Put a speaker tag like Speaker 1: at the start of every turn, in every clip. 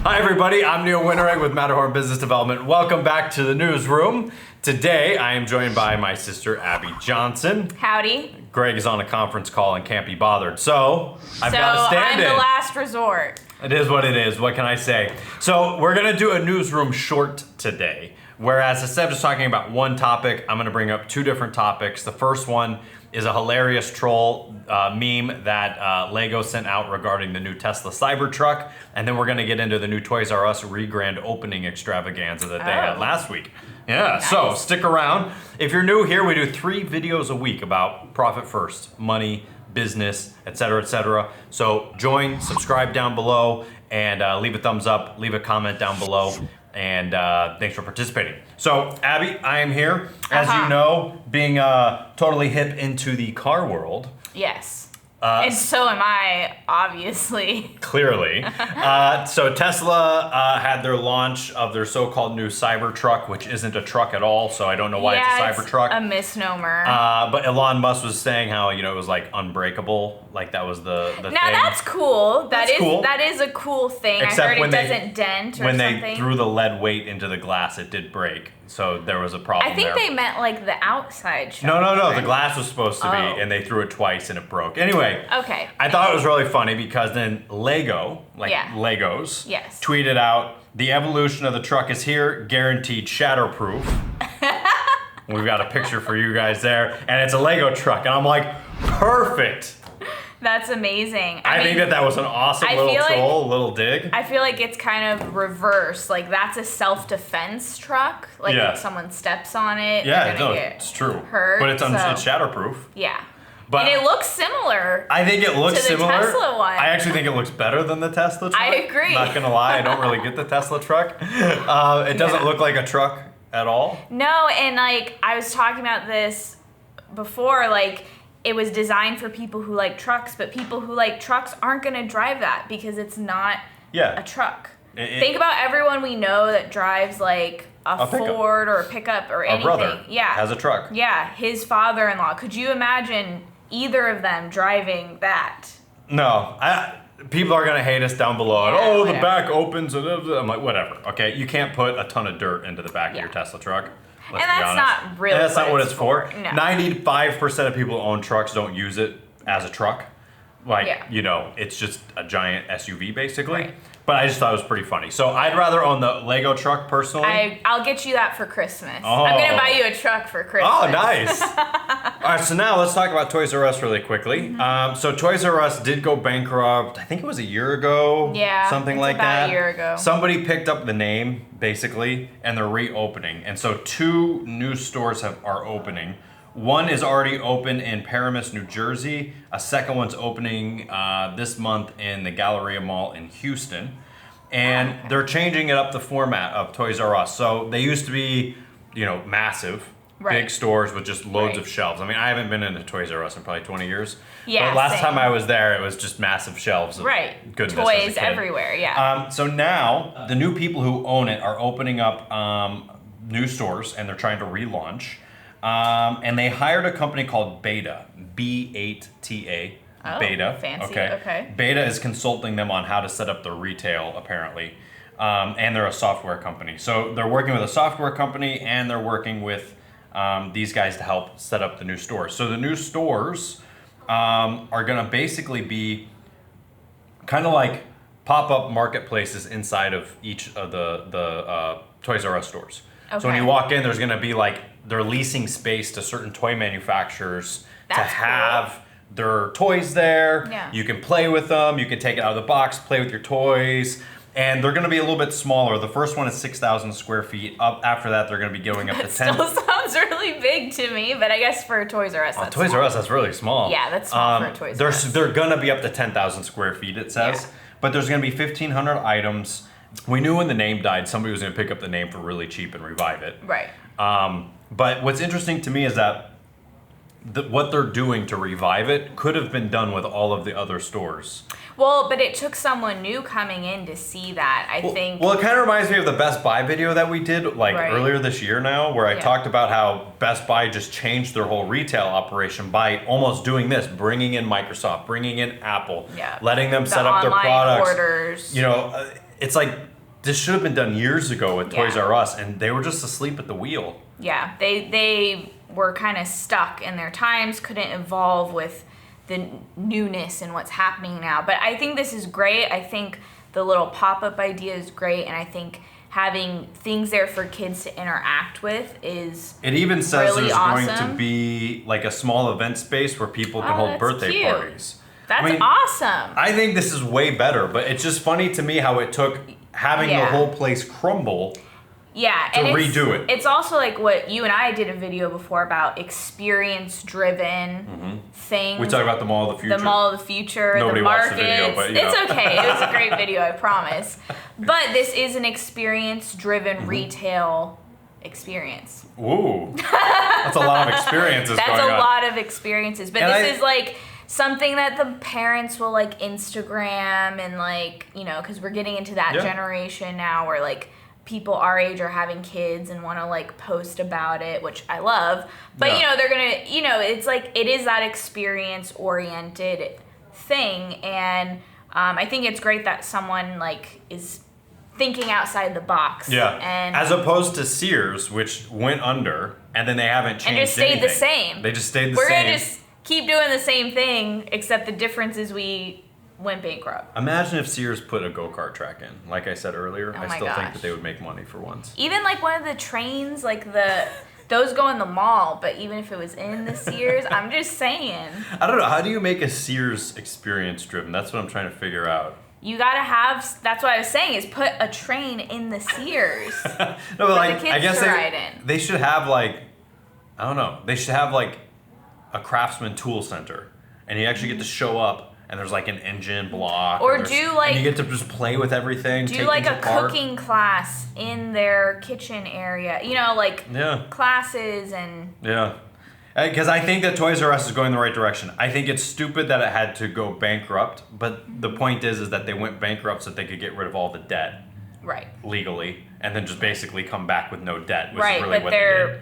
Speaker 1: Hi everybody, I'm Neil Winterig with Matterhorn Business Development. Welcome back to the newsroom. Today I am joined by my sister Abby Johnson.
Speaker 2: Howdy.
Speaker 1: Greg is on a conference call and can't be bothered, so I've got to stand in.
Speaker 2: I'm the last resort.
Speaker 1: It is what it is, what can I say? So we're gonna do a newsroom short today, whereas instead of just talking about one topic, I'm gonna bring up two different topics. The first one is a hilarious troll meme that Lego sent out regarding the new Tesla Cybertruck, and then we're gonna get into the new Toys R Us re-grand opening extravaganza that they had last week. Yeah, nice. So stick around. If you're new here, we do 3 videos a week about profit first, money, business, etc., etc. So join, subscribe down below, and leave a thumbs up, leave a comment down below, and thanks for participating. So Abby, I am here, as you know, being totally hip into the car world.
Speaker 2: Yes. And so am I, obviously.
Speaker 1: Clearly. So Tesla had their launch of their so-called new Cybertruck, which isn't a truck at all, so I don't know why it's a Cybertruck.
Speaker 2: It's a misnomer.
Speaker 1: But Elon Musk was saying how, you know, it was like unbreakable, like that was the thing.
Speaker 2: Now that's cool.
Speaker 1: That's cool.
Speaker 2: That is a cool thing.
Speaker 1: Except
Speaker 2: I heard
Speaker 1: when
Speaker 2: it doesn't dent or
Speaker 1: when
Speaker 2: something.
Speaker 1: they threw the lead weight into the glass, it did break. So there was a problem.
Speaker 2: I think they meant like the outside shell.
Speaker 1: No.
Speaker 2: Right?
Speaker 1: The glass was supposed to be, and they threw it twice and it broke. Anyway.
Speaker 2: Okay.
Speaker 1: I thought it was really funny because then Lego, Legos, tweeted out, "The evolution of the truck is here, guaranteed shatterproof." We've got a picture for you guys there, and it's a Lego truck, and I'm like, perfect.
Speaker 2: That's amazing.
Speaker 1: I think that was an awesome little dig.
Speaker 2: I feel like it's kind of reverse. Like that's a self-defense truck. Like if someone steps on it,
Speaker 1: it's true.
Speaker 2: Hurt,
Speaker 1: but it's shatterproof.
Speaker 2: Yeah.
Speaker 1: But
Speaker 2: and it looks similar.
Speaker 1: I think it looks similar.
Speaker 2: To the Tesla one.
Speaker 1: I actually think it looks better than the Tesla truck.
Speaker 2: I agree.
Speaker 1: Not gonna lie, I don't really get the Tesla truck. It doesn't look like a truck at all.
Speaker 2: No, and like I was talking about this before, like it was designed for people who like trucks, but people who like trucks aren't gonna drive that because it's not a truck. Think about everyone we know that drives like a Ford or a pickup or anything.
Speaker 1: Our brother has a truck.
Speaker 2: Yeah, his father-in-law. Could you imagine either of them driving that?
Speaker 1: No, people are gonna hate us down below.
Speaker 2: Yeah,
Speaker 1: the back opens. I'm like, whatever. Okay, you can't put a ton of dirt into the back of your Tesla truck.
Speaker 2: And that's not really.
Speaker 1: And that's not what it's for.
Speaker 2: No.
Speaker 1: 95% of people who own trucks don't use it as a truck. Like, you know, it's just a giant SUV basically.
Speaker 2: Right.
Speaker 1: But I just thought it was pretty funny. So I'd rather own the Lego truck personally.
Speaker 2: I'll get you that for Christmas. I'm gonna buy you a truck for Christmas.
Speaker 1: Oh, nice. All right, so now let's talk about Toys R Us really quickly. So Toys R Us did go bankrupt. I think it was a year ago.
Speaker 2: Yeah,
Speaker 1: something like that.
Speaker 2: About a year ago.
Speaker 1: Somebody picked up the name basically, and they're reopening. And so 2 new stores are opening. One is already open in Paramus, New Jersey. A second one's opening this month in the Galleria Mall in Houston. And they're changing it up the format of Toys R Us. So they used to be, you know, massive, big stores with just loads of shelves. I mean, I haven't been into Toys R Us in probably 20 years.
Speaker 2: Yeah,
Speaker 1: but last time I was there, it was just massive shelves of goodness.
Speaker 2: Toys everywhere,
Speaker 1: So now, the new people who own it are opening up new stores, and they're trying to relaunch. And they hired a company called Beta, B8TA. Beta.
Speaker 2: Fancy. Okay.
Speaker 1: Beta is consulting them on how to set up their retail, apparently. And they're a software company. So they're working with a software company, and they're working with these guys to help set up the new stores. So the new stores are going to basically be kind of like pop-up marketplaces inside of each of the Toys R Us stores. Okay. So when you walk in, there's going to be like, they're leasing space to certain toy manufacturers to have their toys there.
Speaker 2: Yeah.
Speaker 1: You can play with them. You can take it out of the box, play with your toys. And they're going to be a little bit smaller. The first one is 6,000 square feet. Up after that, they're going to be going up to 10.
Speaker 2: Still sounds really big to me, but I guess for Toys R Us, that's
Speaker 1: Toys R Us, that's really small.
Speaker 2: Yeah, that's small for Toys R Us.
Speaker 1: They're going to be up to 10,000 square feet, it says. Yeah. But there's going to be 1,500 items. We knew when the name died, somebody was going to pick up the name for really cheap and revive it.
Speaker 2: Right.
Speaker 1: But what's interesting to me is that what they're doing to revive it could have been done with all of the other stores.
Speaker 2: Well, but it took someone new coming in to see that, I think.
Speaker 1: Well, it kind of reminds me of the Best Buy video that we did earlier this year now, where I talked about how Best Buy just changed their whole retail operation by almost doing this, bringing in Microsoft, bringing in Apple, letting them set up their products.
Speaker 2: Orders.
Speaker 1: You know, it's like this should have been done years ago with Toys R Us, and they were just asleep at the wheel.
Speaker 2: Yeah, they were kind of stuck in their times, couldn't evolve with the newness and what's happening now. But I think this is great. I think the little pop-up idea is great, and I think having things there for kids to interact with is
Speaker 1: It even says
Speaker 2: really
Speaker 1: there's
Speaker 2: awesome.
Speaker 1: going to be like a small event space where people can hold birthday
Speaker 2: cute.
Speaker 1: parties.
Speaker 2: That's awesome.
Speaker 1: I think this is way better, but it's just funny to me how it took having the whole place crumble to redo it.
Speaker 2: It's also like what you and I did a video before about experience-driven things.
Speaker 1: We talked about the Mall of the Future.
Speaker 2: The Mall of the Future,
Speaker 1: Nobody
Speaker 2: the
Speaker 1: watched
Speaker 2: markets.
Speaker 1: the video, but
Speaker 2: it's okay. It was a great video, I promise. But this is an experience-driven retail experience.
Speaker 1: Ooh, that's a lot of experiences going on.
Speaker 2: That's a lot of experiences. But
Speaker 1: And
Speaker 2: this is like something that the parents will like Instagram and like, you know, because we're getting into that generation now where like people our age are having kids and want to like post about it, which I love. But you know, they're gonna, you know, it's like it is that experience oriented thing, and I think it's great that someone like is thinking outside the box.
Speaker 1: Yeah.
Speaker 2: And
Speaker 1: as opposed to Sears, which went under and then they haven't changed
Speaker 2: and just stayed
Speaker 1: anything.
Speaker 2: the same.
Speaker 1: They just stayed the
Speaker 2: We're
Speaker 1: same.
Speaker 2: gonna just keep doing the same thing, except the difference is we went bankrupt.
Speaker 1: Imagine if Sears put a go-kart track in. Like I said earlier, I still think that they would make money for once.
Speaker 2: Even like one of the trains, like those go in the mall, but even if it was in the Sears, I'm just saying.
Speaker 1: I don't know. How do you make a Sears experience driven? That's what I'm trying to figure out.
Speaker 2: You gotta have, that's what I was saying, is put a train in the Sears.
Speaker 1: No, but like,
Speaker 2: the kids
Speaker 1: I guess
Speaker 2: to ride in.
Speaker 1: they should have like, I don't know. They should have like a Craftsman tool center. And you actually get to show up and there's like an engine block.
Speaker 2: Or do like,
Speaker 1: and you get to just play with everything.
Speaker 2: do like a cooking class in their kitchen area. You know, like classes and.
Speaker 1: Yeah. Because I think that Toys R Us is going the right direction. I think it's stupid that it had to go bankrupt, but the point is that they went bankrupt so that they could get rid of all the debt.
Speaker 2: Right.
Speaker 1: Legally, and then just basically come back with no debt, which
Speaker 2: right,
Speaker 1: is really
Speaker 2: but
Speaker 1: what they did.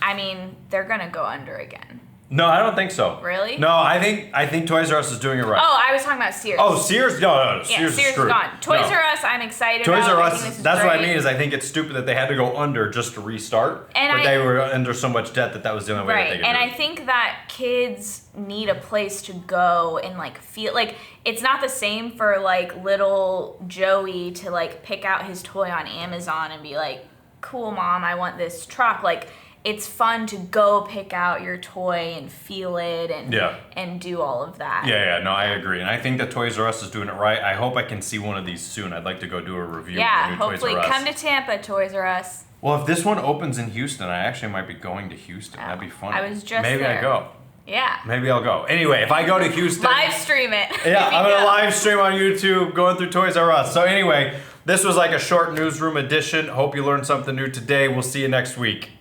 Speaker 2: I mean, they're gonna go under again.
Speaker 1: No, I don't think so.
Speaker 2: Really?
Speaker 1: No, I think Toys R Us is doing it right.
Speaker 2: Oh, I was talking about Sears.
Speaker 1: Oh, Sears? No,
Speaker 2: Yeah,
Speaker 1: Sears
Speaker 2: is
Speaker 1: screwed.
Speaker 2: gone. Toys R Us, I'm excited
Speaker 1: Toys
Speaker 2: about.
Speaker 1: R Us, that's what I mean, is I think it's stupid that they had to go under just to restart. But they were under so much debt that was the only way that they could do it.
Speaker 2: And I think that kids need a place to go and like feel like it's not the same for like little Joey to like pick out his toy on Amazon and be like, cool mom, I want this truck. Like, it's fun to go pick out your toy and feel it and do all of that.
Speaker 1: No, I agree. And I think that Toys R Us is doing it right. I hope I can see one of these soon. I'd like to go do a review of the new
Speaker 2: hopefully
Speaker 1: Toys R Us.
Speaker 2: come to Tampa, Toys R Us.
Speaker 1: Well, if this one opens in Houston, I actually might be going to Houston. That'd be fun.
Speaker 2: I was just
Speaker 1: Maybe
Speaker 2: there.
Speaker 1: I go.
Speaker 2: Yeah.
Speaker 1: Maybe I'll go. Anyway, if I go to Houston...
Speaker 2: live stream it.
Speaker 1: Yeah, I'm going to live stream on YouTube going through Toys R Us. So anyway, this was like a short newsroom edition. Hope you learned something new today. We'll see you next week.